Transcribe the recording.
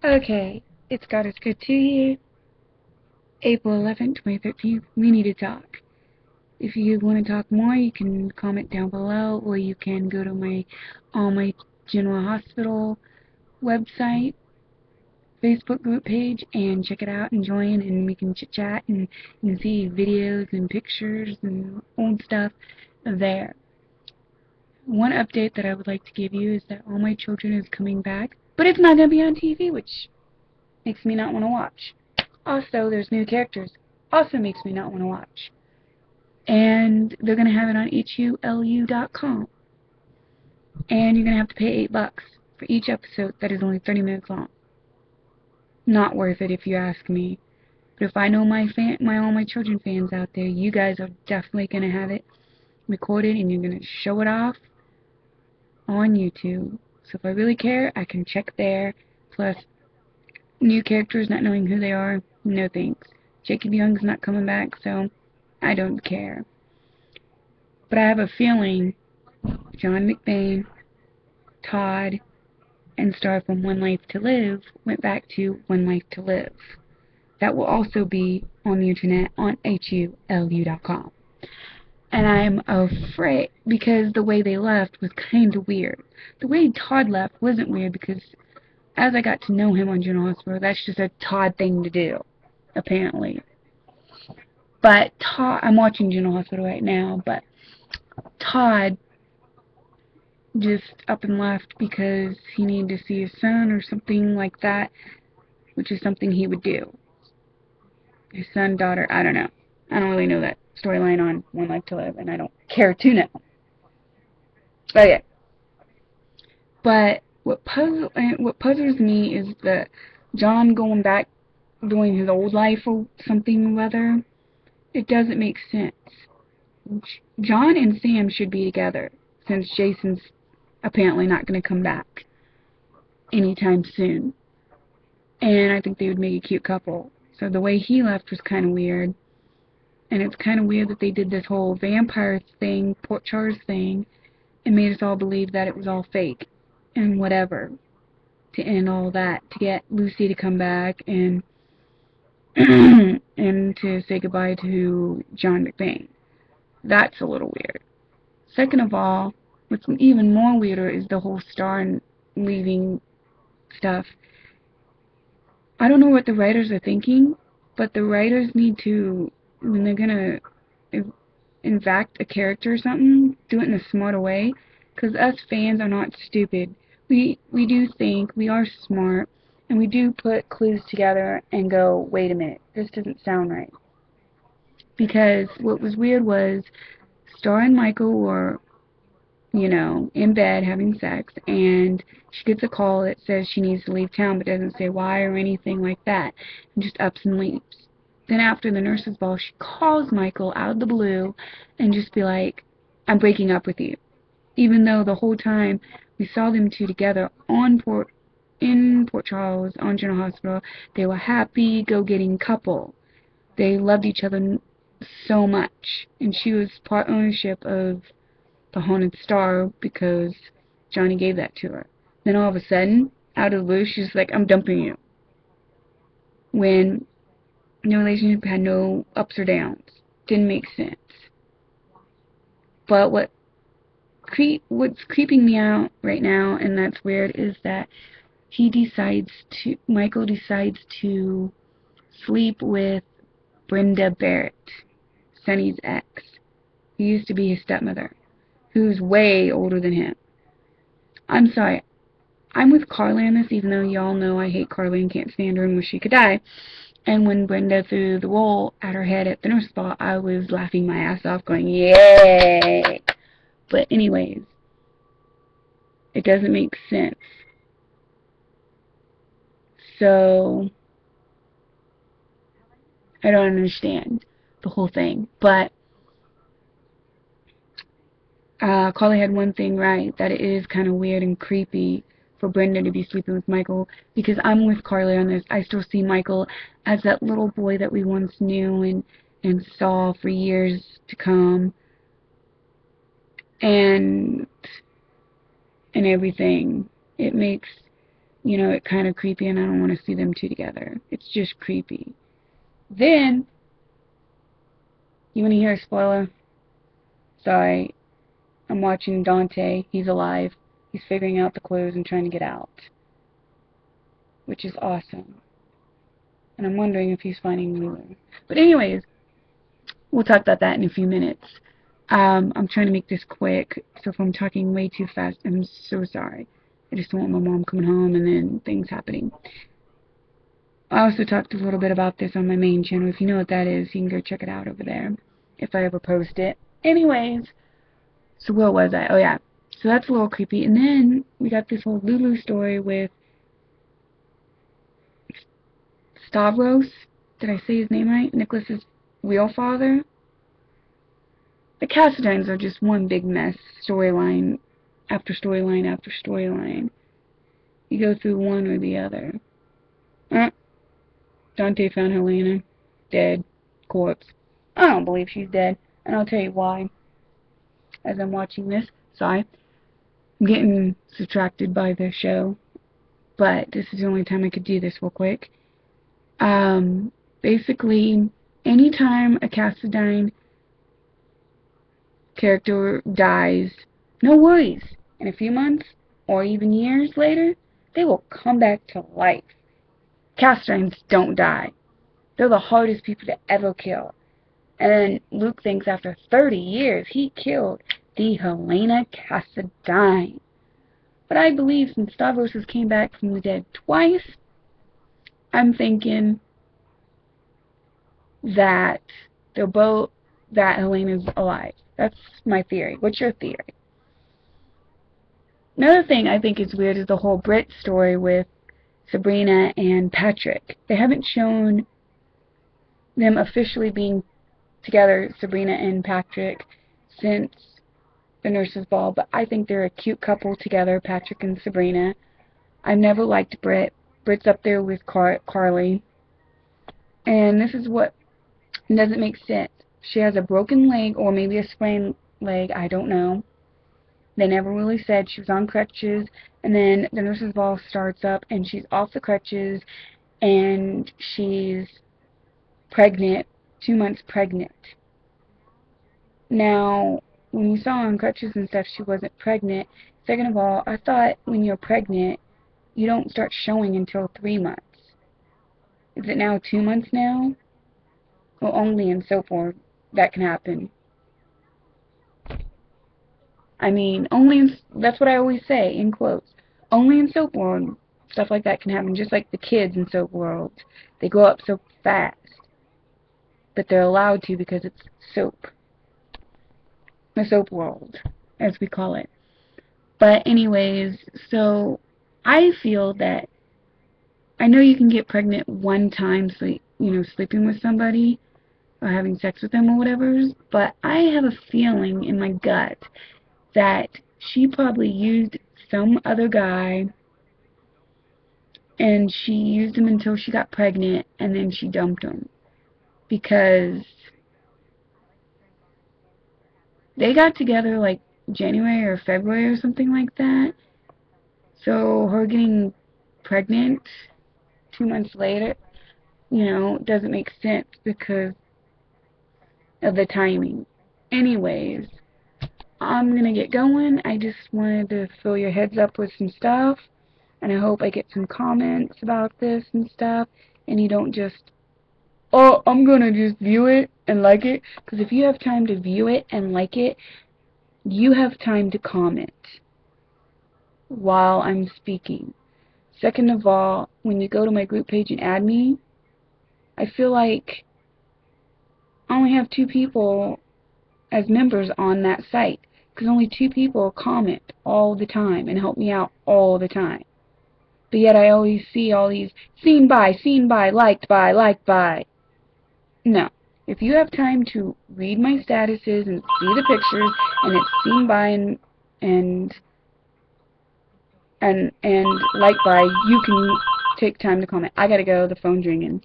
Okay, it's God is Good 2 here. April 11th, 2013. We need to talk. If you want to talk more, you can comment down below, or you can go to my All My General Hospital website, Facebook group page, and check it out and join, and we can chit chat and you can see videos and pictures and old stuff there. One update that I would like to give you is that All My Children is coming back, but it's not going to be on TV, which makes me not want to watch. Also, there's new characters. Also makes me not want to watch. And they're going to have it on HULU.com. And you're going to have to pay $8 for each episode that is only 30 minutes long. Not worth it if you ask me. But if I know all my children fans out there, you guys are definitely going to have it recorded and you're going to show it off on YouTube. So if I really care, I can check there. Plus, new characters, not knowing who they are, no thanks. Jacob Young's not coming back, so I don't care. But I have a feeling John McBain, Todd, and Star from One Life to Live went back to One Life to Live. That will also be on the internet on HULU.com. And I'm afraid, because the way they left was kind of weird. The way Todd left wasn't weird, because as I got to know him on General Hospital, that's just a Todd thing to do, apparently. But Todd, I'm watching General Hospital right now, but Todd just up and left because he needed to see his son or something like that, which is something he would do. His son, daughter, I don't know. I don't really know that storyline on One Life to Live, and I don't care to know. Okay. But what puzzles me is that John going back doing his old life or something or other. It doesn't make sense. John and Sam should be together, since Jason's apparently not going to come back anytime soon. And I think they would make a cute couple. So the way he left was kind of weird. And it's kind of weird that they did this whole vampire thing, Port Charles thing, and made us all believe that it was all fake and whatever, to end all that, to get Lucy to come back and and to say goodbye to John McBain. That's a little weird. Second of all, what's even more weirder is the whole Star leaving stuff. I don't know what the writers are thinking, but the writers need to, when they're gonna enact a character or something, do it in a smarter way, because us fans are not stupid. We do think, we are smart, and we do put clues together and go, wait a minute, this doesn't sound right. Because what was weird was Star and Michael were, in bed having sex, and she gets a call that says she needs to leave town, but doesn't say why or anything like that, and just ups and leaves. Then after the nurse's ball, she calls Michael out of the blue and just be like, I'm breaking up with you. Even though the whole time we saw them two together in Port Charles, on General Hospital, they were happy, go-getting couple. They loved each other so much, and she was part ownership of the Haunted Star because Johnny gave that to her. Then all of a sudden, out of the blue, she's like, I'm dumping you. When the relationship had no ups or downs. Didn't make sense. But what's creeping me out right now, and that's weird, is that Michael decides to sleep with Brenda Barrett, Sonny's ex, who used to be his stepmother, who's way older than him. I'm sorry, I'm with Carly on this, even though y'all know I hate Carly and can't stand her and wish she could die. And when Brenda threw the roll at her head at the nurse ball, I was laughing my ass off, going, yay! But anyways, it doesn't make sense. So, I don't understand the whole thing. But, Carly had one thing right, that it is kind of weird and creepy for Brenda to be sleeping with Michael, because I'm with Carly on this. I still see Michael as that little boy that we once knew and saw for years to come, and everything. It makes you know, it's kind of creepy, and I don't want to see them two together. It's just creepy. Then, you want to hear a spoiler? Sorry, I'm watching Dante. He's alive. He's figuring out the clues and trying to get out, which is awesome. And I'm wondering if he's finding Lulu. But anyways, we'll talk about that in a few minutes. I'm trying to make this quick, so if I'm talking way too fast, I'm so sorry. I just don't want my mom coming home and then things happening. I also talked a little bit about this on my main channel. If you know what that is, you can go check it out over there, if I ever post it. Anyways, so where was I? Oh yeah, so that's a little creepy. And then we got this whole Lulu story with Stavros. Did I say his name right? Nicholas's real father. The Cassadines are just one big mess, storyline after storyline after storyline. You go through one or the other. Dante found Helena, dead, corpse. I don't believe she's dead, and I'll tell you why. As I'm watching this, sorry, I'm getting subtracted by the show, but this is the only time I could do this real quick. Basically, anytime a Cassadine character dies, no worries. In a few months, or even years later, they will come back to life. Cassadines don't die. They're the hardest people to ever kill. And then Luke thinks after 30 years he killed the Helena Cassadine. But I believe since Stavros came back from the dead twice, I'm thinking that that Helena's alive. That's my theory. What's your theory? Another thing I think is weird is the whole Brit story with Sabrina and Patrick. They haven't shown them officially being together, Sabrina and Patrick, since the Nurses Ball, but I think they're a cute couple together, Patrick and Sabrina. I've never liked Brit. Brit's up there with Carly. And this is what doesn't make sense. She has a broken leg, or maybe a sprained leg, I don't know. They never really said. She was on crutches, and then the Nurses Ball starts up, and she's off the crutches, and she's pregnant, 2 months pregnant. Now, when you saw on crutches and stuff, she wasn't pregnant. Second of all, I thought when you're pregnant, you don't start showing until 3 months. Is it now 2 months now? Well, only in soap form that can happen. I mean, that's what I always say, in quotes. Only in soap world, stuff like that can happen, just like the kids in soap world. They grow up so fast. But they're allowed to because it's soap. The soap world, as we call it. But anyways, so I feel that I know you can get pregnant one time, sleeping with somebody or having sex with them or whatever, but I have a feeling in my gut that she probably used some other guy, and she used him until she got pregnant, and then she dumped him. Because they got together like January or February or something like that. So her getting pregnant 2 months later, doesn't make sense because of the timing. Anyways, I'm gonna get going. I just wanted to fill your heads up with some stuff, and I hope I get some comments about this and stuff, and you don't just, oh, I'm gonna just view it and like it, because if you have time to view it and like it, you have time to comment while I'm speaking. Second of all, when you go to my group page and add me, I feel like I only have 2 people as members on that site, because only 2 people comment all the time and help me out all the time. But yet I always see all these seen by, liked by, liked by. No. If you have time to read my statuses and see the pictures, and it's seen by and liked by, you can take time to comment. I gotta go, the phone's ringing.